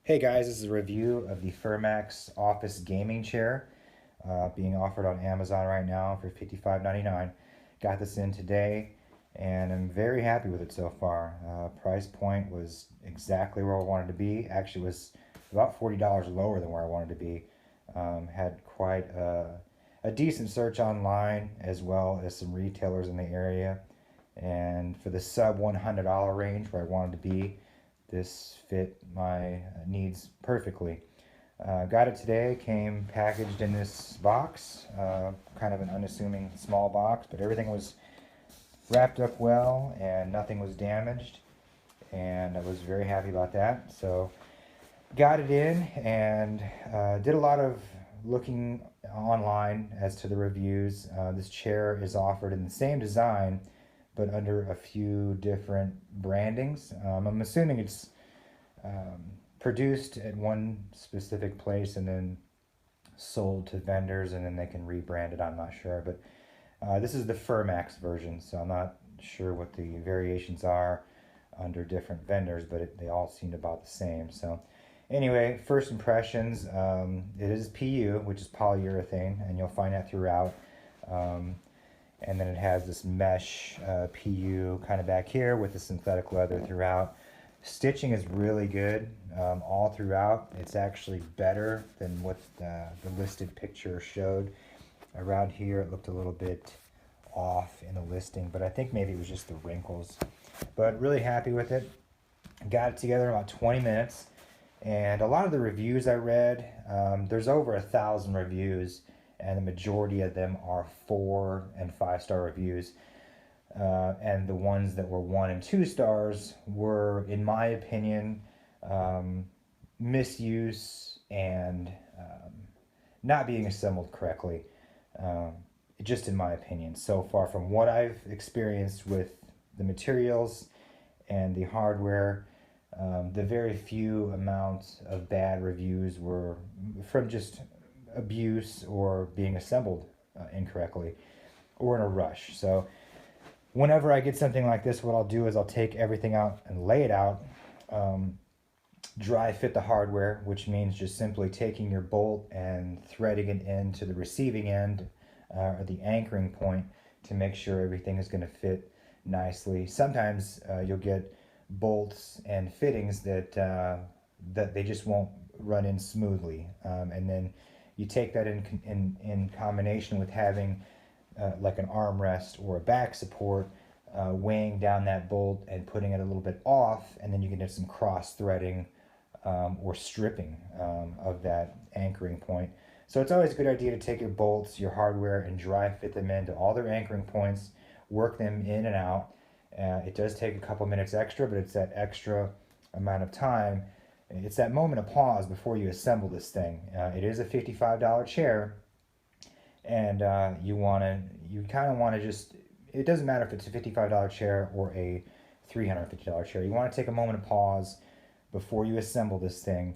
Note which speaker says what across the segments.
Speaker 1: Hey guys, this is a review of the Furmax office gaming chair being offered on Amazon right now for $55.99. Got this in today and I'm very happy with it so far. Price point was exactly where I wanted to be. Actually, it was about $40 lower than where I wanted to be. Had quite a decent search online as well as some retailers in the area. And for the sub $100 range where I wanted to be, this fit my needs perfectly. Got it today, came packaged in this box, kind of an unassuming small box, but everything was wrapped up well and nothing was damaged, and I was very happy about that. So got it in and did a lot of looking online as to the reviews. This chair is offered in the same design but under a few different brandings. I'm assuming it's produced at one specific place and then sold to vendors and then they can rebrand it. I'm not sure, but this is the Furmax version, so I'm not sure what the variations are under different vendors, but they all seem about the same. So anyway, first impressions, it is PU, which is polyurethane, and you'll find that throughout. And then it has this mesh PU kind of back here with the synthetic leather throughout. Stitching is really good all throughout. It's actually better than what the listed picture showed. Around here it looked a little bit off in the listing, but I think maybe it was just the wrinkles. But really happy with it. Got it together in about 20 minutes. And a lot of the reviews I read, there's over 1,000 reviews, and the majority of them are 4 and 5-star reviews. And the ones that were 1 and 2 stars were, in my opinion, misuse and not being assembled correctly. Just in my opinion, so far from what I've experienced with the materials and the hardware, the very few amounts of bad reviews were from just abuse or being assembled incorrectly or in a rush. So whenever I get something like this, what I'll do is I'll take everything out and lay it out, dry fit the hardware, which means just simply taking your bolt and threading it into the receiving end or the anchoring point to make sure everything is going to fit nicely. Sometimes you'll get bolts and fittings that they just won't run in smoothly, and then you take that in combination with having like an armrest or a back support, weighing down that bolt and putting it a little bit off, and then you can do some cross threading or stripping of that anchoring point. So it's always a good idea to take your bolts, your hardware, and dry fit them into all their anchoring points, work them in and out. It does take a couple minutes extra, but it's that extra amount of time. It's that moment of pause before you assemble this thing. It is a $55 chair, and you kind of want to just, it doesn't matter if it's a $55 chair or a $350 chair. You want to take a moment of pause before you assemble this thing,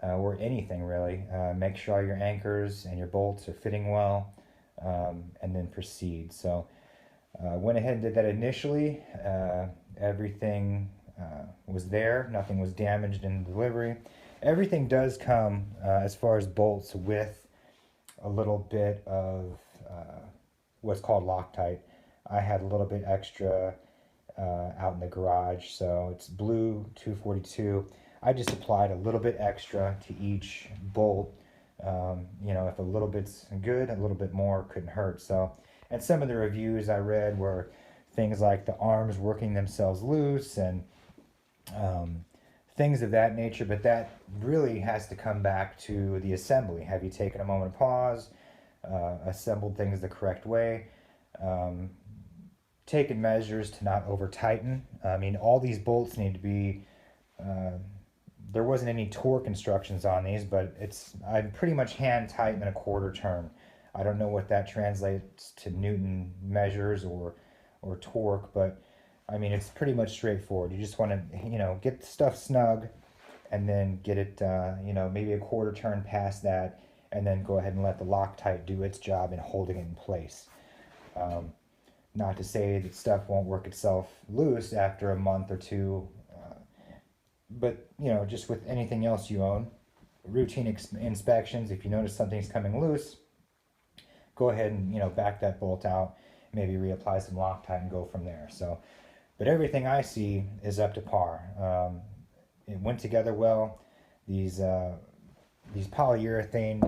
Speaker 1: or anything really. Make sure all your anchors and your bolts are fitting well, and then proceed. So went ahead and did that initially. Everything was there. Nothing was damaged in the delivery. Everything does come, as far as bolts, with a little bit of what's called Loctite. I had a little bit extra out in the garage, so it's blue 242. I just applied a little bit extra to each bolt. If a little bit's good, a little bit more couldn't hurt. So, and some of the reviews I read were things like the arms working themselves loose and things of that nature, but that really has to come back to the assembly. Have you taken a moment of pause, assembled things the correct way, taken measures to not over tighten? I mean, all these bolts need to be, there wasn't any torque instructions on these, but I'm pretty much hand tighten in a quarter turn. I don't know what that translates to Newton measures or torque, but I mean, it's pretty much straightforward. You just want to, get the stuff snug and then get it, maybe a quarter turn past that, and then go ahead and let the Loctite do its job in holding it in place. Not to say that stuff won't work itself loose after a month or two But, you know, just with anything else you own, routine inspections, if you notice something's coming loose, go ahead and, you know, back that bolt out, maybe reapply some Loctite and go from there. So, but everything I see is up to par. It went together well. These polyurethane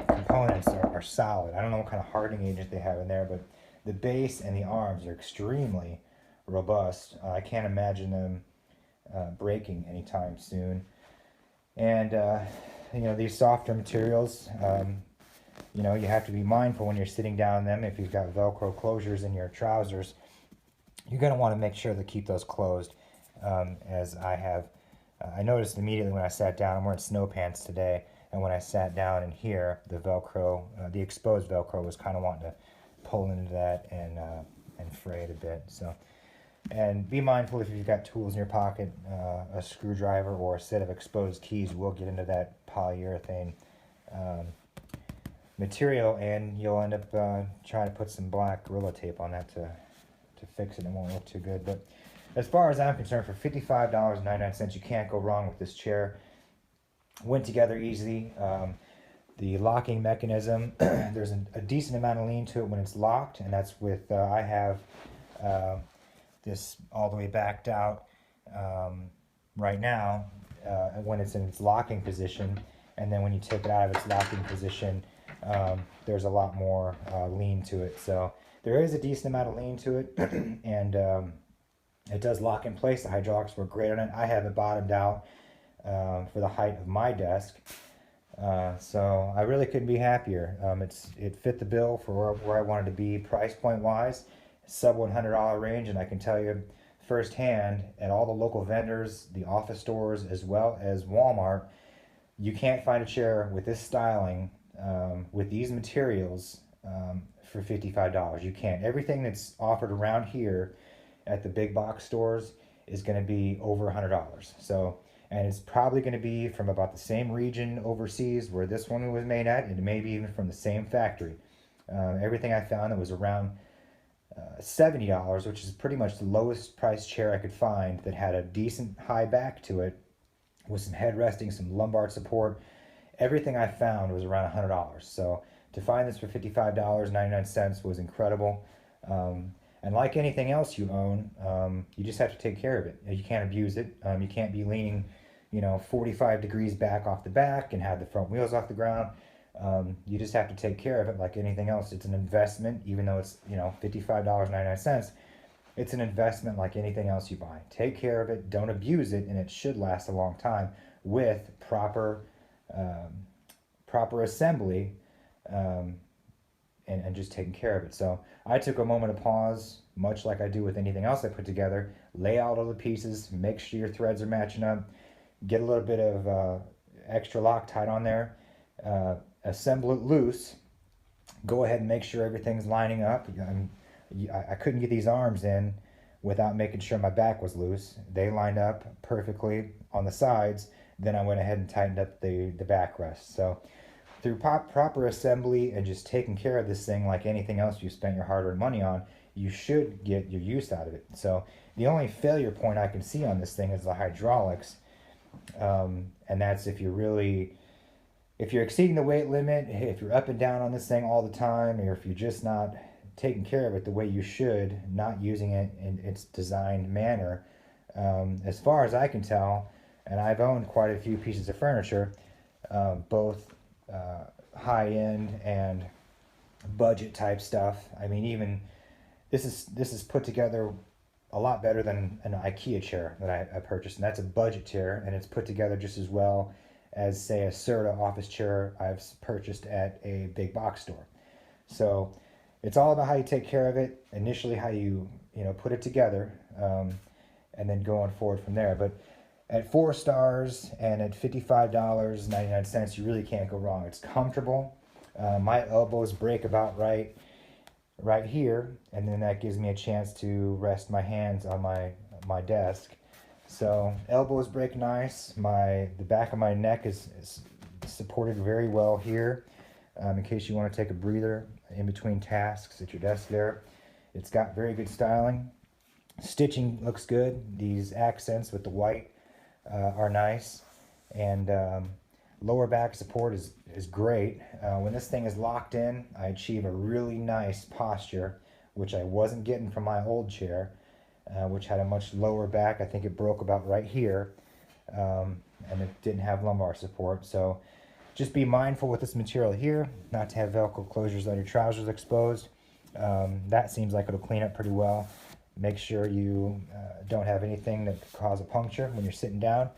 Speaker 1: components are solid. I don't know what kind of hardening agent they have in there, but the base and the arms are extremely robust. I can't imagine them breaking anytime soon. And you know, these softer materials, you know, you have to be mindful when you're sitting down in them. If you've got Velcro closures in your trousers, you're going to want to make sure to keep those closed, as I have. I noticed immediately when I sat down. I'm wearing snow pants today, and when I sat down in here, the Velcro, the exposed Velcro, was kind of wanting to pull into that and fray it a bit. So, and be mindful if you've got tools in your pocket, a screwdriver or a set of exposed keys will get into that polyurethane material, and you'll end up trying to put some black Gorilla Tape on that to fix it. It won't look too good. But as far as I'm concerned, for $55.99, you can't go wrong with this chair. Went together easily. The locking mechanism, there's a decent amount of lean to it when it's locked, and that's with, I have this all the way backed out right now when it's in its locking position, and then when you take it out of its locking position, there's a lot more lean to it. So there is a decent amount of lean to it, and it does lock in place. The hydraulics work great on it. I have it bottomed out for the height of my desk. So I really couldn't be happier. It fit the bill for where I wanted to be price point wise, sub $100 range, and I can tell you firsthand at all the local vendors, the office stores, as well as Walmart, you can't find a chair with this styling, with these materials, for $55. You can't. Everything that's offered around here at the big box stores is going to be over $100. So, and it's probably going to be from about the same region overseas where this one was made at, and maybe even from the same factory. Everything I found that was around $70, which is pretty much the lowest price chair I could find that had a decent high back to it, with some headresting, some lumbar support. Everything I found was around $100. So to find this for $55.99 was incredible. And like anything else you own, you just have to take care of it. You can't abuse it. You can't be leaning, 45 degrees back off the back and have the front wheels off the ground. You just have to take care of it like anything else. It's an investment, even though it's, $55.99. It's an investment like anything else you buy. Take care of it, don't abuse it, and it should last a long time with proper assembly, and just taking care of it. So I took a moment of pause, much like I do with anything else I put together. Lay out all the pieces, make sure your threads are matching up, get a little bit of extra Loctite on there, assemble it loose, go ahead and make sure everything's lining up. I couldn't get these arms in without making sure my back was loose. They lined up perfectly on the sides. Then I went ahead and tightened up the backrest. So through proper assembly and just taking care of this thing like anything else you spent your hard-earned money on, you should get your use out of it. So the only failure point I can see on this thing is the hydraulics, and that's if you're exceeding the weight limit, if you're up and down on this thing all the time, or if you're just not taking care of it the way you should, not using it in its designed manner. As far as I can tell, and I've owned quite a few pieces of furniture, both high-end and budget type stuff. I mean, even this is put together a lot better than an IKEA chair that I purchased, and that's a budget chair, and it's put together just as well as, say, a Serta office chair I've purchased at a big box store. So it's all about how you take care of it initially, how you put it together, and then going forward from there. But at 4 stars and at $55.99, you really can't go wrong. It's comfortable. My elbows break about right here, and then that gives me a chance to rest my hands on my desk. So elbows break nice. The back of my neck is supported very well here, in case you want to take a breather in between tasks at your desk there. It's got very good styling. Stitching looks good. These accents with the white are nice, and lower back support is great. When this thing is locked in, I achieve a really nice posture, which I wasn't getting from my old chair, which had a much lower back. I think it broke about right here, and it didn't have lumbar support. So just be mindful with this material here, not to have Velcro closures on your trousers exposed. That seems like it'll clean up pretty well. Make sure you don't have anything that could cause a puncture when you're sitting down.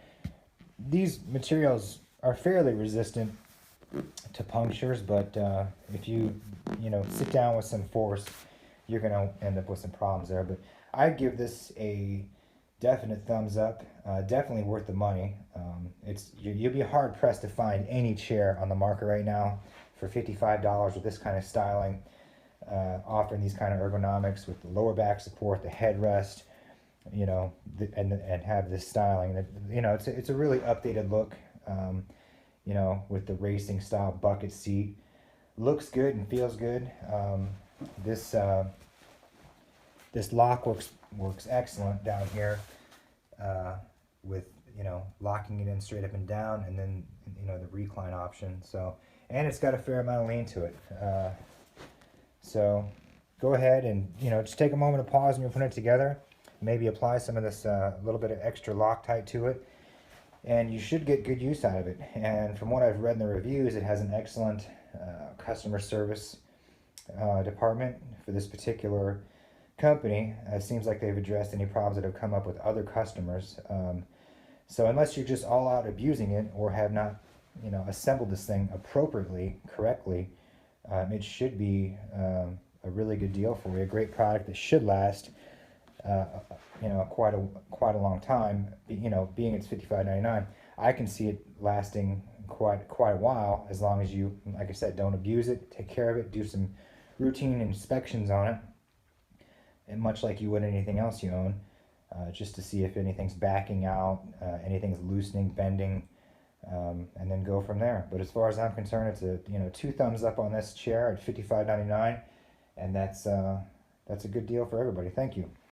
Speaker 1: These materials are fairly resistant to punctures, but if you sit down with some force, you're going to end up with some problems there. But I'd give this a definite thumbs up. Definitely worth the money. You'll be hard pressed to find any chair on the market right now for $55 with this kind of styling, offering these kind of ergonomics with the lower back support, the headrest, and have this styling. It's a really updated look. With the racing style bucket seat, looks good and feels good. This lock works excellent down here, with locking it in straight up and down, and then the recline option. So, and it's got a fair amount of lean to it. So go ahead and just take a moment to pause when you're putting it together. Maybe apply some of this little bit of extra Loctite to it, and you should get good use out of it. And from what I've read in the reviews, it has an excellent customer service department for this particular company. It seems like they've addressed any problems that have come up with other customers. So unless you're just all out abusing it or have not assembled this thing appropriately, correctly, it should be a really good deal for you. A great product that should last quite a long time. Being it's $55.99, I can see it lasting quite a while, as long as you, like I said, don't abuse it, take care of it, do some routine inspections on it, and much like you would anything else you own, just to see if anything's backing out, anything's loosening, bending, and then go from there. But as far as I'm concerned, it's a 2 thumbs up on this chair at $55.99, and that's a good deal for everybody. Thank you.